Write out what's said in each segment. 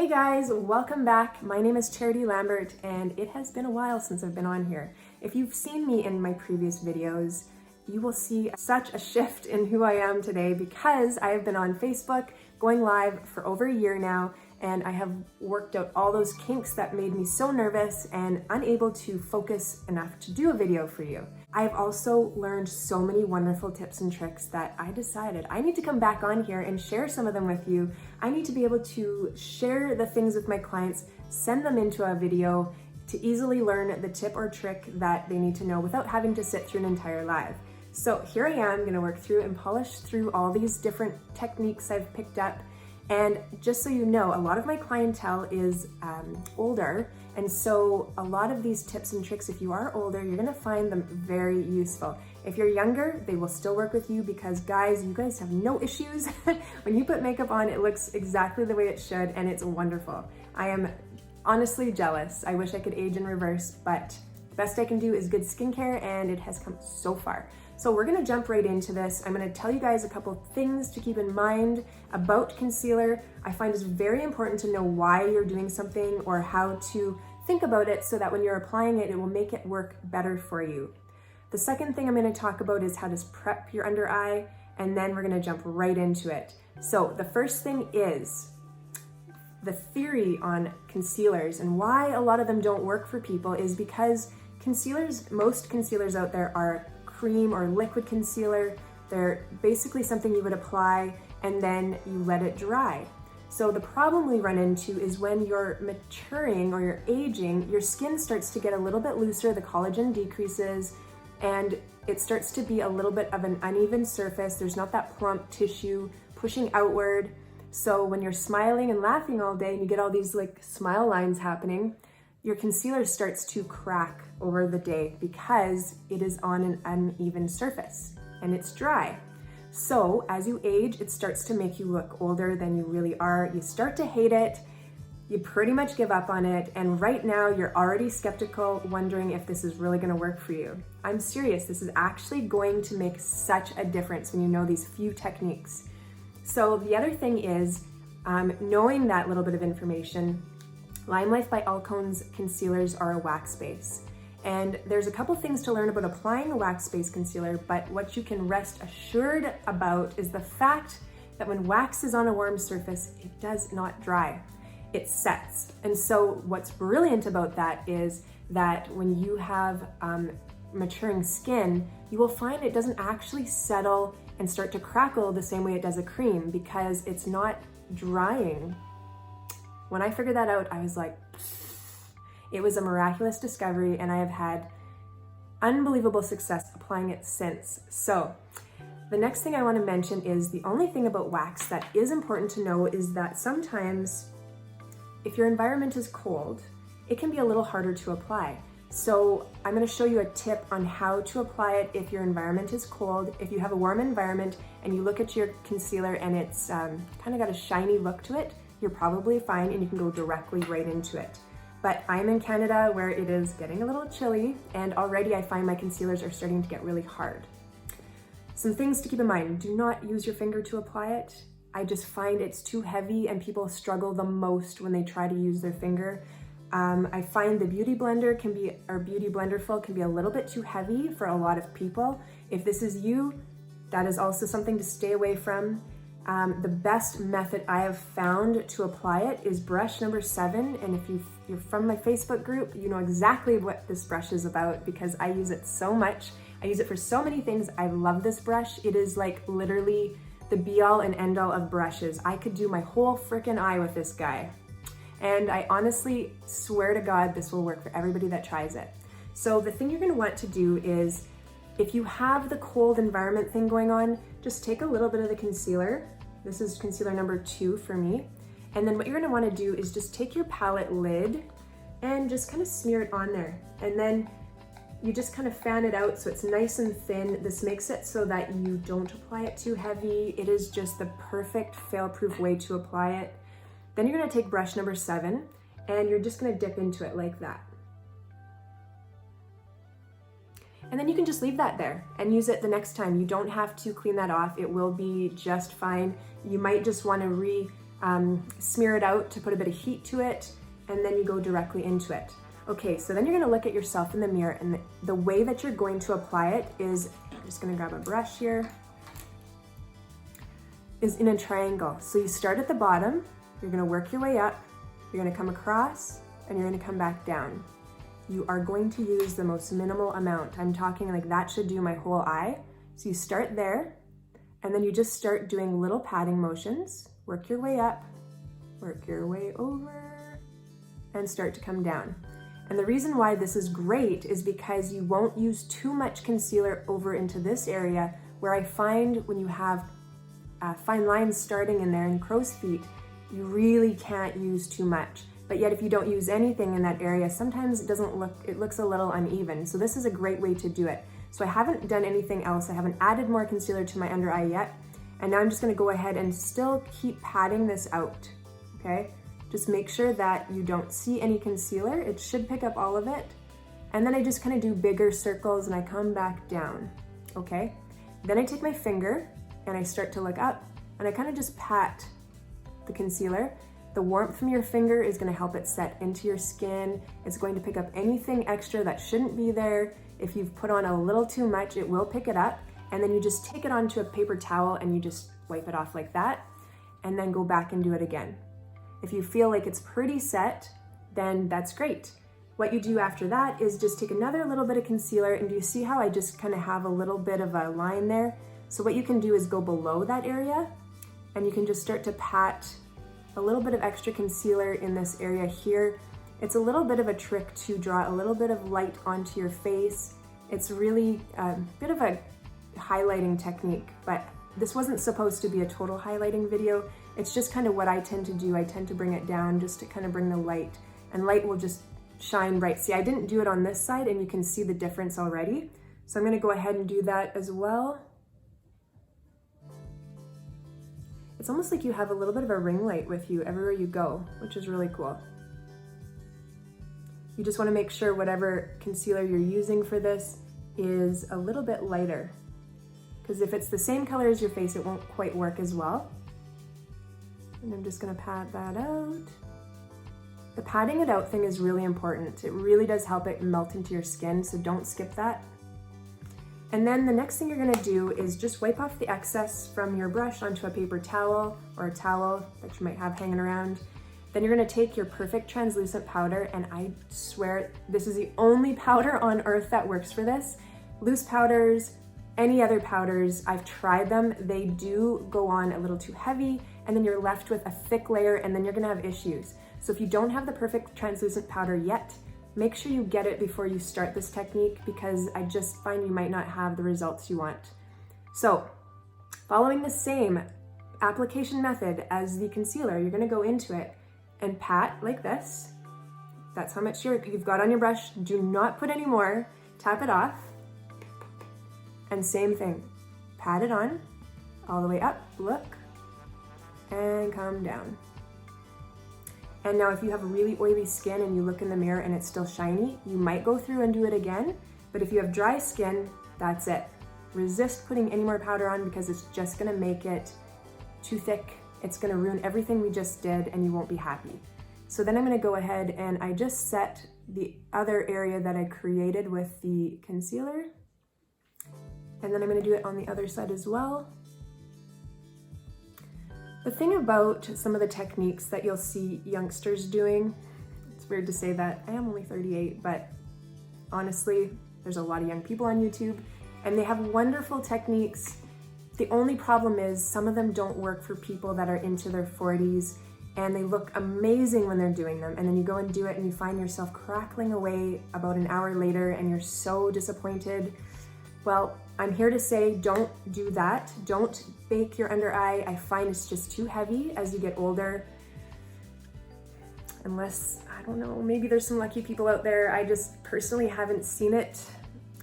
Hey guys, welcome back. My name is Charity Lambert and it has been a while since I've been on here. If you've seen me in my previous videos, you will see such a shift in who I am today because I have been on Facebook going live for over a year now, and I have worked out all those kinks that made me so nervous and unable to focus enough to do a video for you. I've also learned so many wonderful tips and tricks that I decided I need to come back on here and share some of them with you. I need to be able to share the things with my clients, send them into a video to easily learn the tip or trick that they need to know without having to sit through an entire live. So here I am going to work through and polish through all these different techniques I've picked up. And just so you know, a lot of my clientele is older, and so a lot of these tips and tricks, if you are older, you're gonna find them very useful. If you're younger, they will still work with you because guys, you guys have no issues. When you put makeup on, it looks exactly the way it should, and it's wonderful. I am honestly jealous. I wish I could age in reverse, but the best I can do is good skincare, and it has come so far. So we're gonna jump right into this. I'm gonna tell you guys a couple things to keep in mind about concealer. I find it's very important to know why you're doing something or how to think about it so that when you're applying it, it will make it work better for you. The second thing I'm gonna talk about is how to prep your under eye, and then we're gonna jump right into it. So the first thing is the theory on concealers and why a lot of them don't work for people is because concealers, most concealers out there are cream or liquid concealer. They're basically something you would apply and then you let it dry. So the problem we run into is when you're maturing or you're aging, your skin starts to get a little bit looser, the collagen decreases, and it starts to be a little bit of an uneven surface. There's not that plump tissue pushing outward. So when you're smiling and laughing all day and you get all these like smile lines happening, your concealer starts to crack over the day because it is on an uneven surface and it's dry. So as you age, it starts to make you look older than you really are. You start to hate it, you pretty much give up on it, and right now you're already skeptical, wondering if this is really gonna work for you. I'm serious, this is actually going to make such a difference when you know these few techniques. So the other thing is, knowing that little bit of information, LimeLife by Alcone's concealers are a wax base. And there's a couple things to learn about applying a wax-based concealer, but what you can rest assured about is the fact that when wax is on a warm surface, it does not dry, it sets. And so what's brilliant about that is that when you have maturing skin, you will find it doesn't actually settle and start to crackle the same way it does a cream because it's not drying. When I figured that out, I was like, it was a miraculous discovery, and I have had unbelievable success applying it since. So the next thing I want to mention is the only thing about wax that is important to know is that sometimes if your environment is cold, it can be a little harder to apply. So I'm going to show you a tip on how to apply it if your environment is cold. If you have a warm environment and you look at your concealer and it's kind of got a shiny look to it, you're probably fine and you can go directly right into it. But I'm in Canada where it is getting a little chilly, and already I find my concealers are starting to get really hard. Some things to keep in mind: do not use your finger to apply it. I just find it's too heavy and people struggle the most when they try to use their finger. I find the Beauty Blender Beauty Blenderful can be a little bit too heavy for a lot of people. If this is you, that is also something to stay away from. The best method I have found to apply it is brush number 7, and if you're from my Facebook group, you know exactly what this brush is about because I use it so much. I use it for so many things. I love this brush. It is like literally the be-all and end-all of brushes. I could do my whole freaking eye with this guy. And I honestly swear to God this will work for everybody that tries it. So the thing you're gonna want to do is, if you have the cold environment thing going on, just take a little bit of the concealer. This is concealer number 2 for me. And then what you're gonna wanna do is just take your palette lid and just kind of smear it on there. And then you just kind of fan it out so it's nice and thin. This makes it so that you don't apply it too heavy. It is just the perfect fail-proof way to apply it. Then you're gonna take brush number 7 and you're just gonna dip into it like that. And then you can just leave that there and use it the next time. You don't have to clean that off. It will be just fine. You might just want to smear it out to put a bit of heat to it, and then you go directly into it. Okay, so then you're gonna look at yourself in the mirror, and the way that you're going to apply it is, I'm just gonna grab a brush here, is in a triangle. So you start at the bottom, you're gonna work your way up, you're gonna come across, and you're gonna come back down. You are going to use the most minimal amount. I'm talking like that should do my whole eye. So you start there, and then you just start doing little patting motions, work your way up, work your way over, and start to come down. And the reason why this is great is because you won't use too much concealer over into this area, where I find when you have fine lines starting in there and crow's feet, you really can't use too much. But yet if you don't use anything in that area, sometimes it looks a little uneven. So this is a great way to do it. So I haven't done anything else. I haven't added more concealer to my under eye yet. And now I'm just gonna go ahead and still keep patting this out, okay? Just make sure that you don't see any concealer. It should pick up all of it. And then I just kind of do bigger circles and I come back down, okay? Then I take my finger and I start to look up and I kind of just pat the concealer. The warmth from your finger is gonna help it set into your skin. It's going to pick up anything extra that shouldn't be there. If you've put on a little too much, it will pick it up. And then you just take it onto a paper towel and you just wipe it off like that, and then go back and do it again. If you feel like it's pretty set, then that's great. What you do after that is just take another little bit of concealer, and do you see how I just kind of have a little bit of a line there? So what you can do is go below that area, and you can just start to pat a little bit of extra concealer in this area here. It's a little bit of a trick to draw a little bit of light onto your face. It's really a bit of a highlighting technique, but this wasn't supposed to be a total highlighting video. It's just kind of what I tend to do. I tend to bring it down just to kind of bring the light, and light will just shine bright. See, I didn't do it on this side, and you can see the difference already. So I'm gonna go ahead and do that as well. It's almost like you have a little bit of a ring light with you everywhere you go, which is really cool. You just wanna make sure whatever concealer you're using for this is a little bit lighter, because if it's the same color as your face, it won't quite work as well. And I'm just gonna pat that out. The patting it out thing is really important. It really does help it melt into your skin, so don't skip that. And then the next thing you're gonna do is just wipe off the excess from your brush onto a paper towel or a towel that you might have hanging around. Then you're gonna take your Perfect translucent powder, and I swear this is the only powder on earth that works for this. Loose powders, any other powders, I've tried them, they do go on a little too heavy, and then you're left with a thick layer, and then you're gonna have issues. So if you don't have the Perfect translucent powder yet, make sure you get it before you start this technique, because I just find you might not have the results you want. So following the same application method as the concealer, you're gonna go into it and pat like this. That's how much you've got on your brush. Do not put any more. Tap it off. And same thing, pat it on all the way up, look, and come down. And now if you have really oily skin and you look in the mirror and it's still shiny, you might go through and do it again. But if you have dry skin, that's it. Resist putting any more powder on, because it's just gonna make it too thick. It's gonna ruin everything we just did, and you won't be happy. So then I'm gonna go ahead and I just set the other area that I created with the concealer. And then I'm gonna do it on the other side as well. The thing about some of the techniques that you'll see youngsters doing, it's weird to say that, I am only 38, but honestly, there's a lot of young people on YouTube, and they have wonderful techniques. The only problem is some of them don't work for people that are into their 40s, and they look amazing when they're doing them, and then you go and do it and you find yourself crackling away about an hour later and you're so disappointed. Well, I'm here to say don't do that. Don't bake your under eye. I find it's just too heavy as you get older. Unless, I don't know, maybe there's some lucky people out there. I just personally haven't seen it.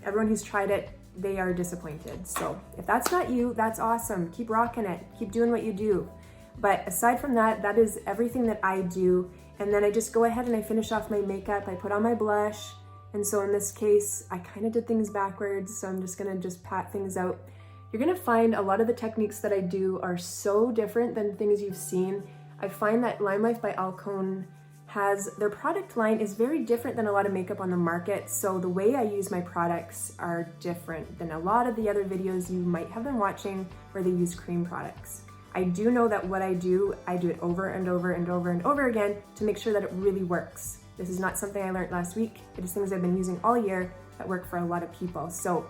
Everyone who's tried it, they are disappointed. So if that's not you, that's awesome. Keep rocking it. Keep doing what you do. But aside from that, that is everything that I do. And then I just go ahead and I finish off my makeup. I put on my blush. And so in this case, I kind of did things backwards, so I'm just gonna pat things out. You're gonna find a lot of the techniques that I do are so different than things you've seen. I find that LimeLife by Alcone their product line is very different than a lot of makeup on the market, so the way I use my products are different than a lot of the other videos you might have been watching where they use cream products. I do know that what I do it over and over and over and over again to make sure that it really works. This is not something I learned last week. It is things I've been using all year that work for a lot of people. So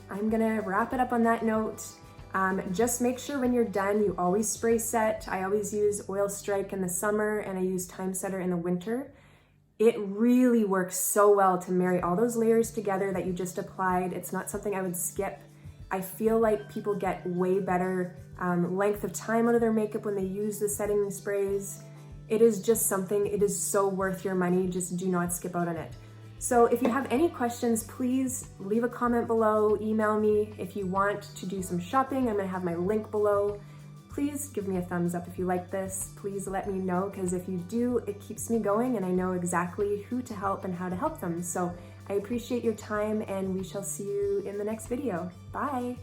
I'm gonna wrap it up on that note. Just make sure when you're done, you always spray set. I always use Oil Strike in the summer and I use Time Setter in the winter. It really works so well to marry all those layers together that you just applied. It's not something I would skip. I feel like people get way better length of time out of their makeup when they use the setting sprays. It is just something, it is so worth your money. Just do not skip out on it. So if you have any questions, please leave a comment below, email me. If you want to do some shopping, I'm gonna have my link below. Please give me a thumbs up if you like this. Please let me know, because if you do, it keeps me going and I know exactly who to help and how to help them. So I appreciate your time and we shall see you in the next video. Bye.